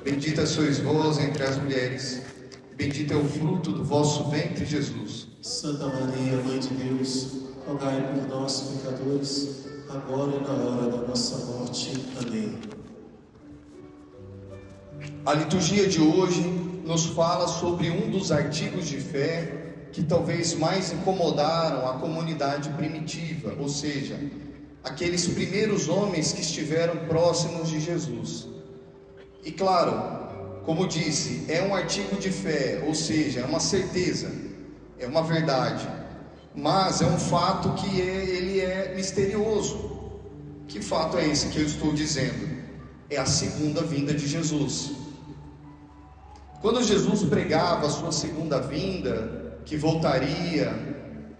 Bendita sois vós entre as mulheres, bendito é o fruto do vosso ventre, Jesus. Santa Maria, Mãe de Deus, rogai por nós, pecadores, agora e na hora da nossa morte. Amém. A liturgia de hoje nos fala sobre um dos artigos de fé que talvez mais incomodaram a comunidade primitiva, ou seja, aqueles primeiros homens que estiveram próximos de Jesus. E claro, como disse, é um artigo de fé, ou seja, é uma certeza, é uma verdade, mas é um fato que ele é misterioso. Que fato é esse que eu estou dizendo? É a segunda vinda de Jesus. Quando Jesus pregava a sua segunda vinda, que voltaria,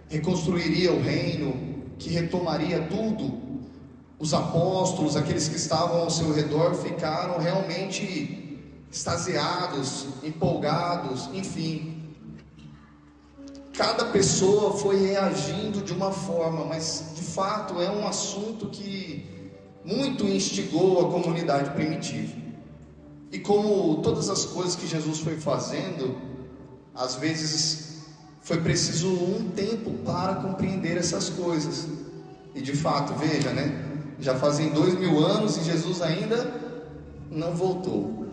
reconstruiria o reino, que retomaria tudo, os apóstolos, aqueles que estavam ao seu redor, ficaram realmente extasiados, empolgados, enfim. Cada pessoa foi reagindo de uma forma, mas de fato é um assunto que muito instigou a comunidade primitiva. E como todas as coisas que Jesus foi fazendo, às vezes foi preciso um tempo para compreender essas coisas. E de fato, veja, né? Já fazem 2000 anos e Jesus ainda não voltou.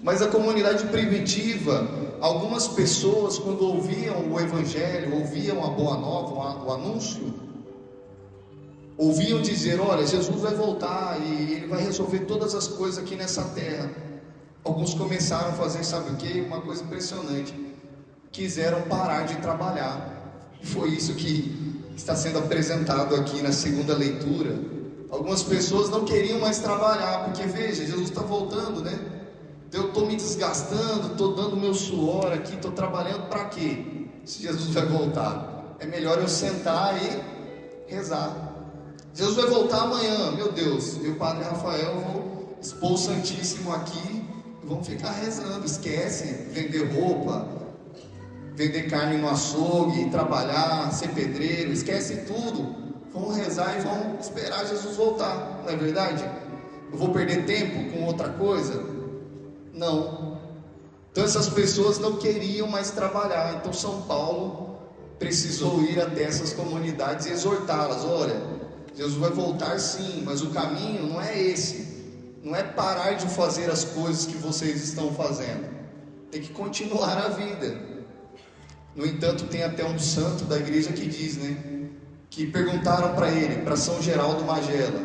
Mas a comunidade primitiva, algumas pessoas, quando ouviam o Evangelho, ouviam a Boa Nova, o anúncio, ouviam dizer: olha, Jesus vai voltar e Ele vai resolver todas as coisas aqui nessa terra. Alguns começaram a fazer, sabe o que? Uma coisa impressionante. Quiseram parar de trabalhar. E foi isso que está sendo apresentado aqui na segunda leitura. Algumas pessoas não queriam mais trabalhar, porque veja, Jesus está voltando, né? Então eu estou me desgastando, estou dando meu suor aqui, estou trabalhando para quê? Se Jesus vai voltar, é melhor eu sentar e rezar. Jesus vai voltar amanhã, meu Deus, eu, Padre Rafael, vou expor o Santíssimo aqui e vamos ficar rezando. Esquece vender roupa, vender carne no açougue, trabalhar, ser pedreiro, esquece tudo. Vamos rezar e vamos esperar Jesus voltar, não é verdade? Eu vou perder tempo com outra coisa? Não. Então essas pessoas não queriam mais trabalhar. Então São Paulo precisou ir até essas comunidades e exortá-las: olha, Jesus vai voltar sim, mas o caminho não é esse. Não é parar de fazer as coisas que vocês estão fazendo. Tem que continuar a vida. No entanto, tem até um santo da igreja que diz, né, que perguntaram para ele, para São Geraldo Magela.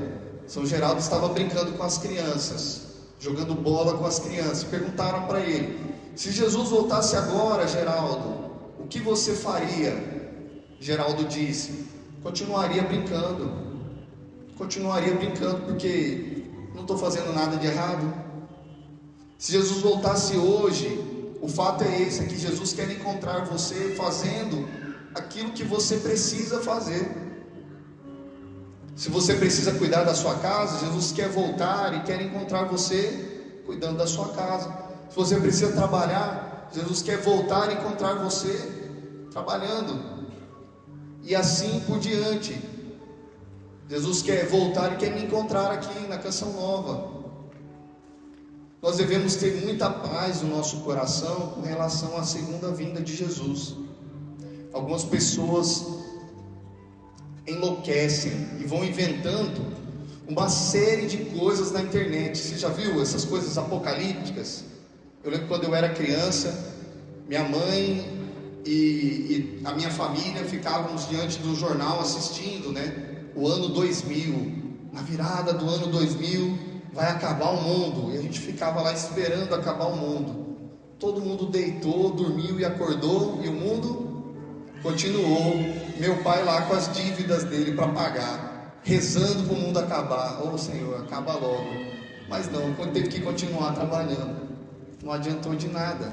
São Geraldo estava brincando com as crianças, jogando bola com as crianças. Perguntaram para ele: se Jesus voltasse agora, Geraldo, o que você faria? Geraldo disse: continuaria brincando, porque não estou fazendo nada de errado. Se Jesus voltasse hoje, o fato é esse, é que Jesus quer encontrar você fazendo aquilo que você precisa fazer. Se você precisa cuidar da sua casa, Jesus quer voltar e quer encontrar você cuidando da sua casa. Se você precisa trabalhar, Jesus quer voltar e encontrar você trabalhando. E assim por diante. Jesus quer voltar e quer me encontrar aqui na Canção Nova. Nós devemos ter muita paz no nosso coração com relação à segunda vinda de Jesus. Algumas pessoas enlouquecem e vão inventando uma série de coisas na internet. Você já viu essas coisas apocalípticas? Eu lembro quando eu era criança, minha mãe e a minha família ficávamos diante do jornal assistindo, né? O ano 2000, na virada do ano 2000 vai acabar o mundo, e a gente ficava lá esperando acabar o mundo. Todo mundo deitou, dormiu e acordou, e o mundo continuou. Meu pai lá com as dívidas dele para pagar, rezando para o mundo acabar. Oh Senhor, acaba logo. Mas não, teve que continuar trabalhando, não adiantou de nada.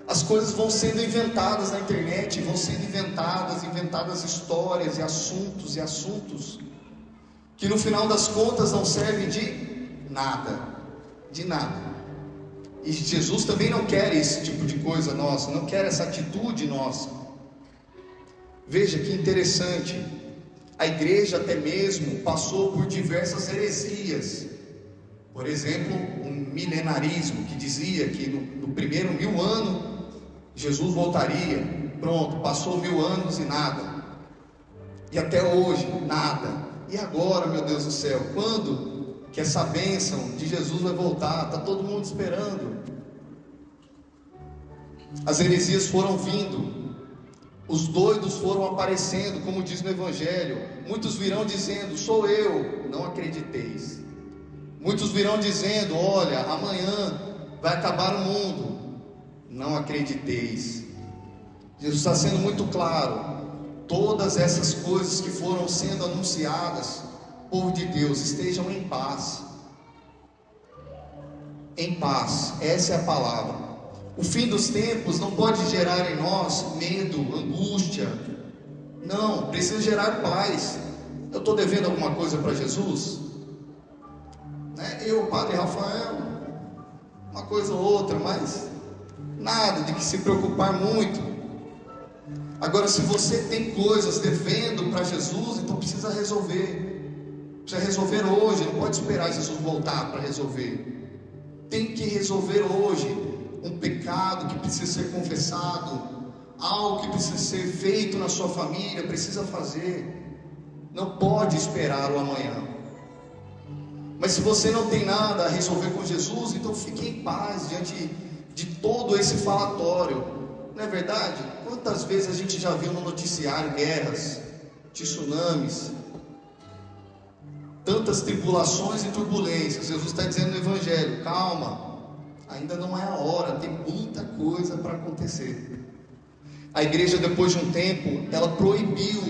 As coisas vão sendo inventadas na internet, vão sendo inventadas histórias e assuntos que no final das contas não servem de nada. E Jesus também não quer esse tipo de coisa nossa, não quer essa atitude nossa. Veja que interessante, a igreja até mesmo passou por diversas heresias. Por exemplo, um milenarismo que dizia que no primeiro 1000 anos Jesus voltaria. Pronto, passou 1000 anos e nada. E até hoje, nada. E agora, meu Deus do céu, quando que essa bênção de Jesus vai voltar? Está todo mundo esperando. As heresias foram vindo, os doidos foram aparecendo, como diz no Evangelho. Muitos virão dizendo: sou eu, não acrediteis. Muitos virão dizendo: olha, amanhã vai acabar o mundo, não acrediteis. Jesus está sendo muito claro. Todas essas coisas que foram sendo anunciadas, povo de Deus, estejam em paz. Em paz, essa é a palavra. O fim dos tempos não pode gerar em nós medo, angústia. Não, precisa gerar paz. Eu estou devendo alguma coisa para Jesus? Eu, Padre Rafael, uma coisa ou outra, mas nada de que se preocupar muito. Agora, se você tem coisas devendo para Jesus, então precisa resolver. Precisa resolver hoje, não pode esperar Jesus voltar para resolver. Tem que resolver hoje. Um pecado que precisa ser confessado, algo que precisa ser feito na sua família, precisa fazer. Não pode esperar o amanhã. Mas se você não tem nada a resolver com Jesus, então fique em paz diante de todo esse falatório. Não é verdade? Quantas vezes a gente já viu no noticiário guerras, tsunamis, tantas tribulações e turbulências. Jesus está dizendo no Evangelho: calma, ainda não é a hora, tem muita coisa para acontecer. A igreja, depois de um tempo, ela proibiu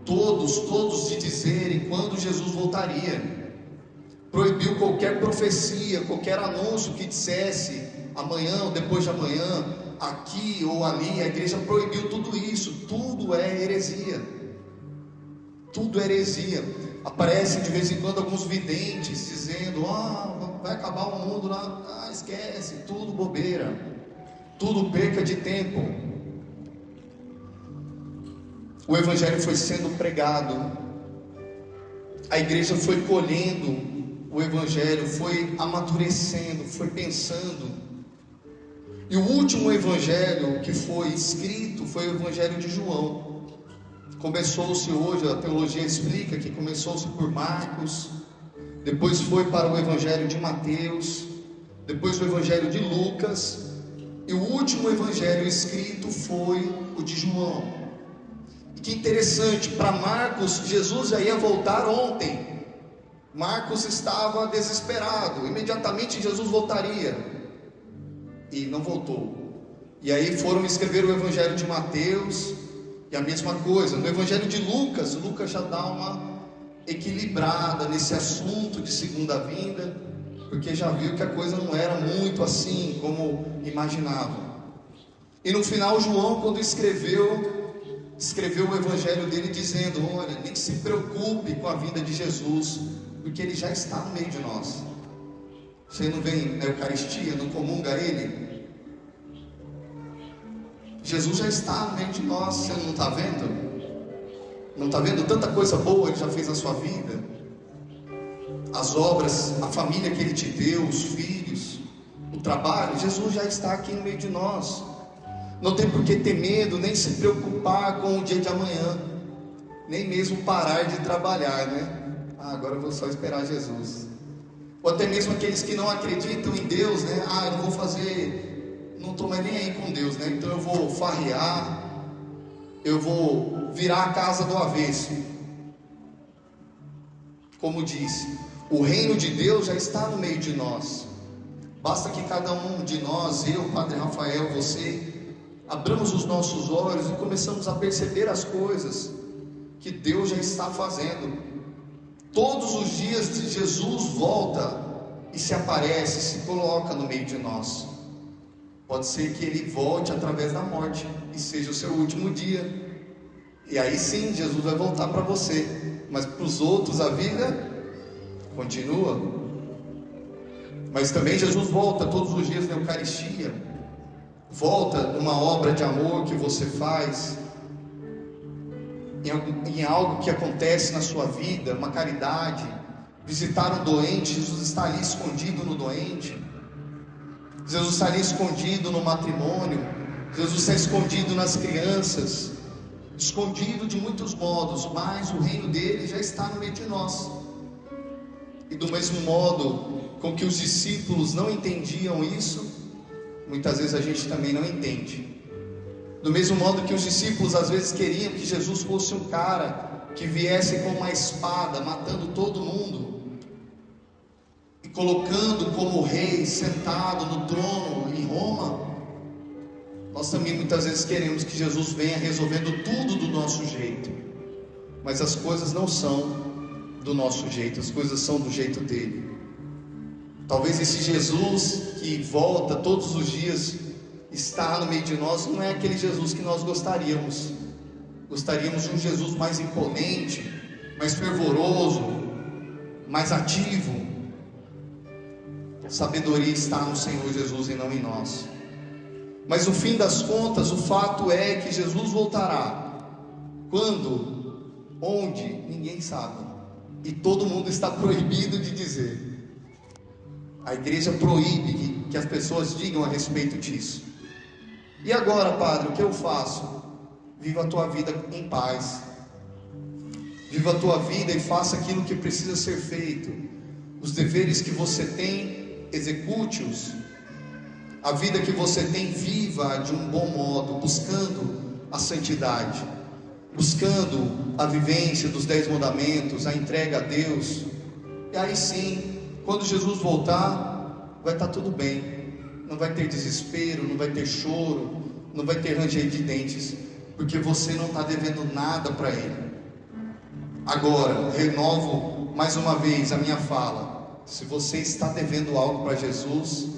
todos de dizerem quando Jesus voltaria. Proibiu qualquer profecia, qualquer anúncio que dissesse amanhã ou depois de amanhã, aqui ou ali. A igreja proibiu tudo isso. Tudo é heresia. Tudo é heresia. Aparecem de vez em quando alguns videntes dizendo: vai acabar o mundo lá. Esquece, tudo bobeira, tudo perca de tempo. O Evangelho foi sendo pregado, a igreja foi colhendo o Evangelho, foi amadurecendo, foi pensando. E o último Evangelho que foi escrito foi o Evangelho de João. Começou-se hoje, a teologia explica que começou-se por Marcos, depois foi para o Evangelho de Mateus, depois o Evangelho de Lucas, e o último Evangelho escrito foi o de João. E que interessante, para Marcos, Jesus já ia voltar ontem. Marcos estava desesperado, imediatamente Jesus voltaria, e não voltou. E aí foram escrever o Evangelho de Mateus, e a mesma coisa. No Evangelho de Lucas, Lucas já dá uma equilibrada nesse assunto de segunda vinda, porque já viu que a coisa não era muito assim como imaginava. E no final, João, quando escreveu o Evangelho dele dizendo: olha, nem se preocupe com a vinda de Jesus, porque Ele já está no meio de nós. Você não vem na Eucaristia, não comunga Ele? Jesus já está no meio de nós. Você não está vendo? Não está vendo tanta coisa boa Ele já fez na sua vida? As obras, a família que Ele te deu, os filhos, o trabalho. Jesus já está aqui no meio de nós. Não tem por que ter medo, nem se preocupar com o dia de amanhã, nem mesmo parar de trabalhar, né? Agora eu vou só esperar Jesus. Ou até mesmo aqueles que não acreditam em Deus, né? Eu não vou fazer, não estou mais nem aí com Deus, né? Então eu vou farrear, eu vou virar a casa do avesso. Como disse, o reino de Deus já está no meio de nós. Basta que cada um de nós, eu, Padre Rafael, você, abramos os nossos olhos e começamos a perceber as coisas que Deus já está fazendo. Todos os dias Jesus volta e se aparece, se coloca no meio de nós. Pode ser que Ele volte através da morte e seja o seu último dia. E aí sim, Jesus vai voltar para você. Mas para os outros a vida continua. Mas também Jesus volta todos os dias na Eucaristia. Volta numa obra de amor que você faz, em algo que acontece na sua vida, uma caridade, visitar um doente, Jesus está ali escondido no doente. Jesus está ali escondido no matrimônio. Jesus está escondido nas crianças, escondido de muitos modos, mas o reino dele já está no meio de nós. E do mesmo modo com que os discípulos não entendiam isso, muitas vezes a gente também não entende. Do mesmo modo que os discípulos às vezes queriam que Jesus fosse um cara que viesse com uma espada, matando todo mundo, e colocando como rei, sentado no trono em Roma, nós também muitas vezes queremos que Jesus venha resolvendo tudo do nosso jeito, mas as coisas não são do nosso jeito, as coisas são do jeito dele. Talvez esse Jesus que volta todos os dias, está no meio de nós, não é aquele Jesus que nós gostaríamos. Gostaríamos de um Jesus mais imponente, mais fervoroso, mais ativo. A sabedoria está no Senhor Jesus e não em nós. Mas no fim das contas, o fato é que Jesus voltará. Quando? Onde? Ninguém sabe. E todo mundo está proibido de dizer. A igreja proíbe que as pessoas digam a respeito disso. E agora, Padre, o que eu faço? Viva a tua vida em paz. Viva a tua vida e faça aquilo que precisa ser feito. Os deveres que você tem, execute-os. A vida que você tem, viva de um bom modo, buscando a santidade, buscando a vivência dos 10 mandamentos, a entrega a Deus. E aí sim, quando Jesus voltar, vai estar tudo bem. Não vai ter desespero, não vai ter choro, não vai ter ranger de dentes, porque você não está devendo nada para Ele. Agora, renovo mais uma vez a minha fala. Se você está devendo algo para Jesus,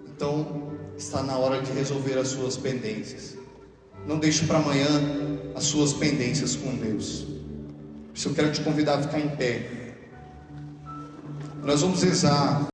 então está na hora de resolver as suas pendências. Não deixe para amanhã as suas pendências com Deus. Por isso eu quero te convidar a ficar em pé. Nós vamos rezar